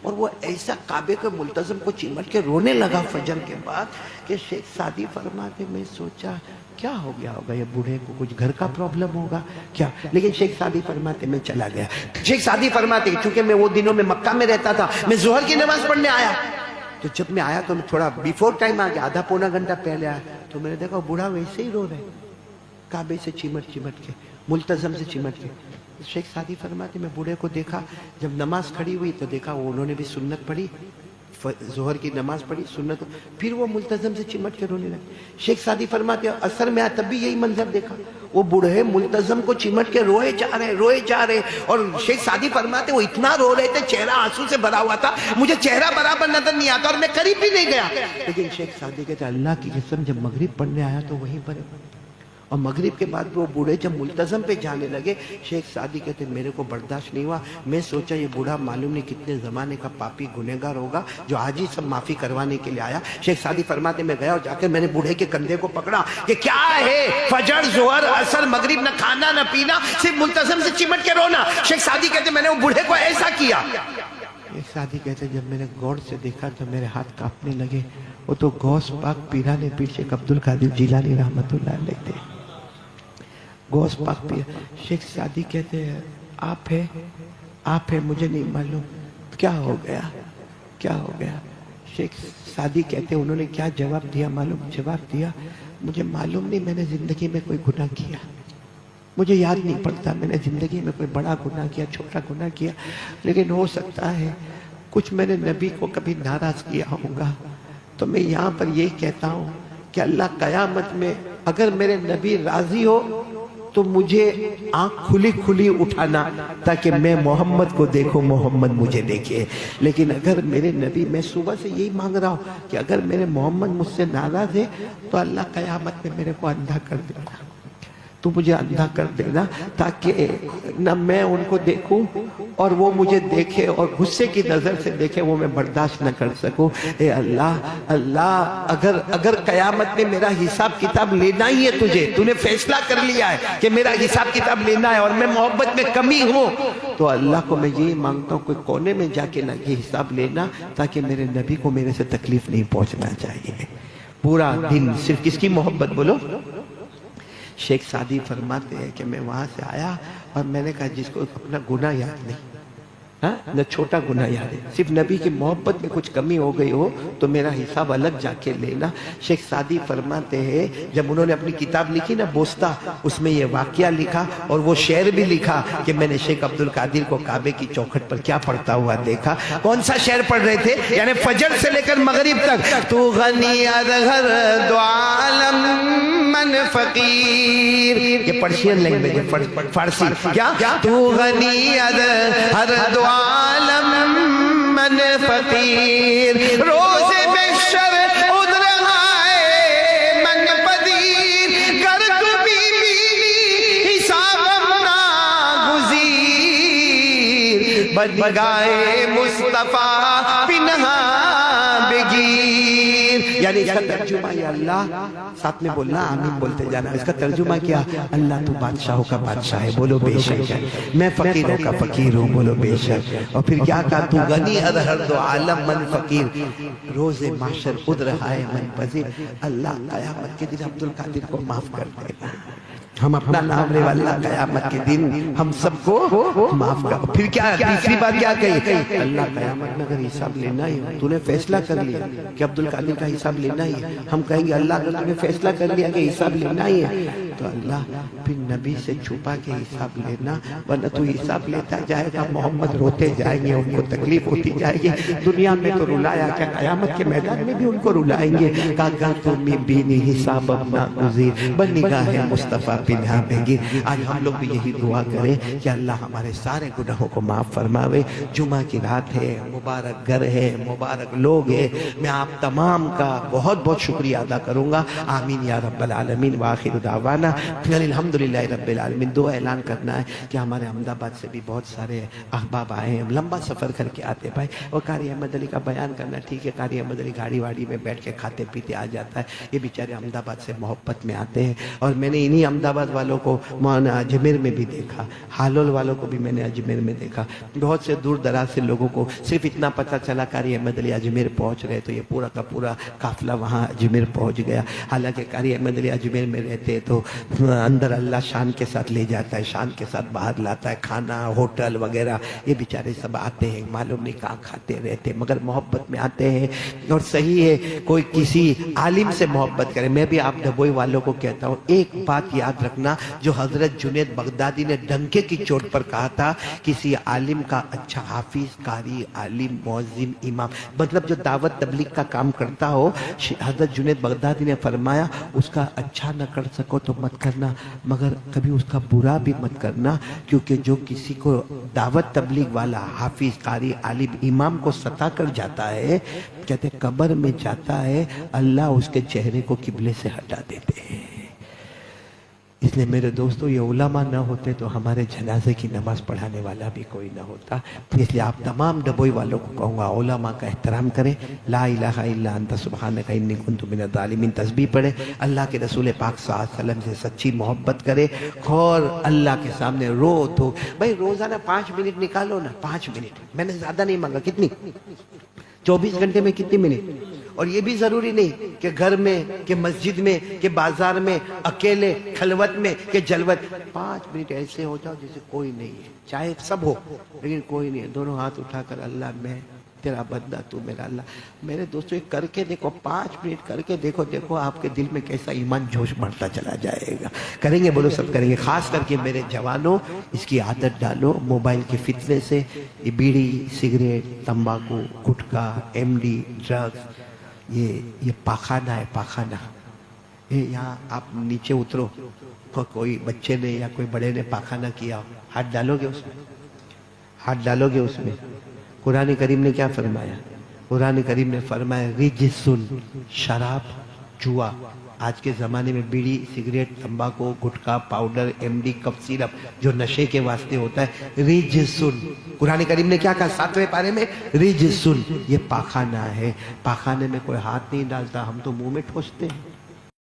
اور وہ ایسا کعبے کے ملتزم کو چمٹ کے رونے لگا فجر کے بعد کہ شیخ سعدی فرماتے میں سوچا کیا ہو گیا ہوگا یہ بوڑھے کو، کچھ گھر کا پرابلم ہوگا کیا؟ لیکن شیخ سعدی فرماتے میں چلا گیا۔ شیخ سعدی فرماتے چونکہ میں وہ دنوں میں مکہ میں رہتا تھا، میں ظہر کی نماز پڑھنے آیا، تو جب میں آیا تو میں تھوڑا بیفور ٹائم آ گیا، آدھا پونا گھنٹہ پہلے آیا، تو میں نے دیکھا بوڑھا ویسے ہی رو رہے، کعبے سے چمٹ کے، ملتزم سے چمٹ کے۔ شیخ سعدی فرماتے میں بوڑھے کو دیکھا، جب نماز کھڑی ہوئی تو دیکھا وہ انہوں نے بھی سنت پڑھی، ظہر کی نماز پڑھی سنت، پھر وہ ملتزم سے چمٹ کے رونے لگے۔ شیخ سعدی فرماتے اثر میں آیا تب بھی یہی منظر دیکھا، وہ بوڑھے ملتزم کو چمٹ کے روئے جا رہے، اور شیخ سعدی فرماتے وہ اتنا رو رہے تھے، چہرہ آنسو سے بھرا ہوا تھا، مجھے چہرہ برابر نظر نہیں آتا اور میں قریب بھی نہیں گیا۔ لیکن شیخ سعدی کہتے اللہ کی قسم جب مغرب پڑھنے آیا تو وہیں پر، اور مغرب کے بعد وہ بوڑھے جب ملتزم پہ جانے لگے، شیخ سعدی کہتے میرے کو برداشت نہیں ہوا، میں سوچا یہ بوڑھا معلوم نہیں کتنے زمانے کا پاپی گنہگار ہوگا جو آج ہی سب معافی کروانے کے لیے آیا۔ شیخ سعدی فرماتے میں گیا اور جا کر میں نے بوڑھے کے کندھے کو پکڑا کہ کیا ہے فجر، ظہر، عصر، مغرب، نہ کھانا نہ پینا، صرف ملتزم سے چمٹ کے رونا۔ شیخ سعدی کہتے میں نے وہ بوڑھے کو ایسا کیا۔ شیخ سعدی کہتے جب میں نے غور سے دیکھا تو میرے ہاتھ کانپنے لگے، وہ تو غوث پاک پیران پیر شیخ عبد القادر جیلانی رحمت اللہ علیہ تھے، غوث پاک پیر۔ شیخ سعدی کہتے ہیں آپ ہے مجھے نہیں معلوم کیا ہو گیا۔ شیخ سعدی کہتے انہوں نے کیا جواب دیا معلوم؟ جواب دیا مجھے معلوم نہیں، میں نے زندگی میں کوئی گناہ کیا، مجھے یاد نہیں پڑتا میں نے زندگی میں کوئی بڑا گناہ کیا، چھوٹا گناہ کیا، لیکن ہو سکتا ہے کچھ میں نے نبی کو کبھی ناراض کیا ہوگا، تو میں یہاں پر یہی کہتا ہوں کہ اللہ قیامت میں اگر میرے نبی راضی ہو تو مجھے آنکھ کھلی اٹھانا تاکہ میں محمد کو دیکھوں، محمد مجھے دیکھے۔ لیکن اگر میرے نبی، میں صبح سے یہی مانگ رہا ہوں کہ اگر میرے محمد مجھ سے ناراض ہے تو اللہ قیامت میں میرے کو اندھا کر دینا، تو مجھے اندھا کر دینا تاکہ نہ میں ان کو دیکھوں اور وہ مجھے دیکھے اور غصے کی نظر سے دیکھے، وہ میں برداشت نہ کر سکوں۔ اے اللہ اگر قیامت میں میرا حساب کتاب لینا ہی ہے، تو نے فیصلہ کر لیا ہے کہ میرا حساب کتاب لینا ہے اور میں محبت میں کمی ہوں، تو اللہ کو میں یہی مانگتا ہوں کوئی کونے میں جا کے نہ یہ حساب لینا تاکہ میرے نبی کو میرے سے تکلیف نہیں پہنچنا چاہیے۔ پورا دن صرف کس کی محبت؟ بولو۔ شیخ سعدی فرماتے ہیں کہ میں وہاں سے آیا اور میں نے کہا جس کو اپنا گناہ یاد نہیں، نہ چھوٹا گناہ یاد ہے. صرف نبی کی محبت میں کچھ کمی ہو گئی ہو تو میرا حساب الگ جا کے لینا. شیخ سعدی فرماتے ہیں جب انہوں نے اپنی کتاب لکھی نا بوستا، اس میں یہ واقعہ لکھا اور وہ شعر بھی لکھا کہ میں نے شیخ عبد القادر کو کعبے کی چوکھٹ پر کیا پڑھتا ہوا دیکھا. کون سا شعر پڑھ رہے تھے؟ یعنی فجر سے لے کر مغرب تک. تو غنی ادھر دو عالم من فقیر، یہ پرشین لینگویج ہے، فارسی. کیا؟ تو غنی ادھر دو عالم من فقیر، روز بشر ادھر آئے من پدیر، گر تو بی بی حساب ناگزیر، بنگائے مصطفیٰ پنہا بگیر. یعنی اس کا ترجمہ یا اللہ ساتھ میں بولنا، آمین بولتے جانا. اس کا ترجمہ کیا؟ اللہ تو بادشاہوں کا بادشاہ ہے، بولو بے شک ہے. میں فقیروں کا فقیر ہوں، بولو بے شک. اور پھر کیا کہا؟ تو غنی ادھر دو عالم من فقیر، روز محشر خود رہائے من پذیر. اللہ قیامت کے دن عبد القادر کو معاف کر دے گا. ہم اپنا نام لے واللہ قیامت کے دن ہم سب کو معاف کر. پھر کیا تیسری بات کیا کہی؟ اللہ قیامت میں اگر حساب لینا ہی تو نے فیصلہ کر لیا کہ عبد القادر کا حساب لینا ہی ہے، ہم کہیں گے اللہ اگر تم نے فیصلہ کر لیا کہ حساب لینا ہی ہے تو اللہ پھر نبی سے چھپا کے حساب لینا، ورنہ تو حساب لیتا جائے گا، محمد روتے جائیں گے، ان کو تکلیف ہوتی جائے گی. دنیا میں تو رلایا، کیا قیامت کے میدان میں بھی ان کو رلائیں گے. کہا تمہیں بینی حساب اپنا گزیر، بنگاہ مصطفیٰ پنہا بگیر. آج ہم لوگ بھی یہی دعا کریں کہ اللہ ہمارے سارے گناہوں کو معاف فرماوے. جمعہ کی رات ہے، مبارک گھر ہے، مبارک لوگ ہیں. میں آپ تمام کا بہت بہت شکریہ ادا کروں گا. آمین یا رب العالمین. وآخر دعوانا الحمدللہ رب العالمین. دو اعلان کرنا ہے کہ ہمارے احمد آباد سے بھی بہت سارے احباب آئے ہیں، لمبا سفر کر کے آتے بھائی. اور قاری احمد علی کا بیان کرنا ٹھیک ہے، قاری احمد علی گاڑی واڑی میں بیٹھ کے کھاتے پیتے آ جاتا ہے. یہ بیچارے احمد آباد سے محبت میں آتے ہیں. اور میں نے انہی احمد آباد والوں کو اجمیر میں بھی دیکھا، حالول والوں کو بھی میں نے اجمیر میں دیکھا. بہت سے دور دراز سے لوگوں کو صرف اتنا پتہ چلا قاری احمد علی اجمیر پہنچ رہے تو یہ پورا کا پورا قافلہ وہاں اجمیر پہنچ گیا. حالانکہ قاری احمد علی اجمیر میں رہتے تو اندر اللہ شان کے ساتھ لے جاتا ہے، شان کے ساتھ باہر لاتا ہے. کھانا ہوٹل وغیرہ یہ بیچارے سب آتے ہیں، معلوم نہیں کہاں کھاتے رہتے، مگر محبت میں آتے ہیں. اور صحیح ہے کوئی کسی عالم سے محبت کرے. میں بھی آپ دبوئی والوں کو کہتا ہوں ایک بات یاد رکھنا جو حضرت جنید بغدادی نے ڈنکے کی چوٹ پر کہا تھا، کسی عالم کا اچھا حافظ، قاری، عالم، مؤذن، امام، مطلب جو دعوت تبلیغ کا کام کرتا ہو، حضرت جنید بغدادی نے فرمایا اس کا اچھا نہ کر سکو تو مت کرنا، مگر کبھی اس کا برا بھی مت کرنا. کیونکہ جو کسی کو دعوت تبلیغ والا حافظ، قاری، عالم، امام کو ستا کر جاتا ہے، کہتے قبر میں جاتا ہے اللہ اس کے چہرے کو قبلے سے ہٹا دیتے ہیں. اس لیے میرے دوستو یہ علماء نہ ہوتے تو ہمارے جنازے کی نماز پڑھانے والا بھی کوئی نہ ہوتا. اس لیے آپ تمام ڈبوئی والوں کو کہوں گا علماء کا احترام کریں. لا الہ الا انت سبحانک انی کنت من الظالمین تسبیح پڑھیں. اللہ کے رسول پاک صلی اللہ علیہ وسلم سے سچی محبت کرے اور اللہ کے سامنے رو تو بھائی روزانہ 5 منٹ نکالو نا. 5 منٹ میں نے زیادہ نہیں مانگا. کتنی؟ 24 گھنٹے میں کتنی منٹ؟ اور یہ بھی ضروری نہیں کہ گھر میں، کہ مسجد میں، کہ بازار میں، اکیلے خلوت میں، کہ جلوت. 5 منٹ ایسے ہو جاؤ جیسے کوئی نہیں ہے، چاہے سب ہو لیکن کوئی نہیں ہے. دونوں ہاتھ اٹھا کر اللہ میں تیرا بندہ تو میرا اللہ. میرے دوستو یہ کر کے دیکھو، 5 منٹ کر کے دیکھو، دیکھو آپ کے دل میں کیسا ایمان جوش بڑھتا چلا جائے گا. کریں گے؟ بولو سب کریں گے. خاص کر کے میرے جوانوں اس کی عادت ڈالو موبائل کے فتنے سے. یہ بیڑی، سگریٹ، تمباکو، گٹکا، ایم ڈی، ڈرگز، یہ پاخانہ ہے. پاخانہ یہاں آپ نیچے اترو، کوئی بچے نے یا کوئی بڑے نے پاخانہ کیا، ہاتھ ڈالو گے اس میں؟ ہاتھ ڈالو گے اس میں؟ قرآن کریم نے کیا فرمایا؟ قرآن کریم نے فرمایا رجسن، شراب، جوا. آج کے زمانے میں بیڑی، سگریٹ، تمباکو، گٹکا، پاؤڈر، ایم ڈی، کف سیرپ جو نشے کے واسطے ہوتا ہے، رجسن. قرآن کریم نے کیا کہا 7ویں پارے میں؟ رجسن. یہ پاخانہ ہے. پاخانے میں کوئی ہاتھ نہیں ڈالتا، ہم تو منہ میں ٹھوستے ہیں.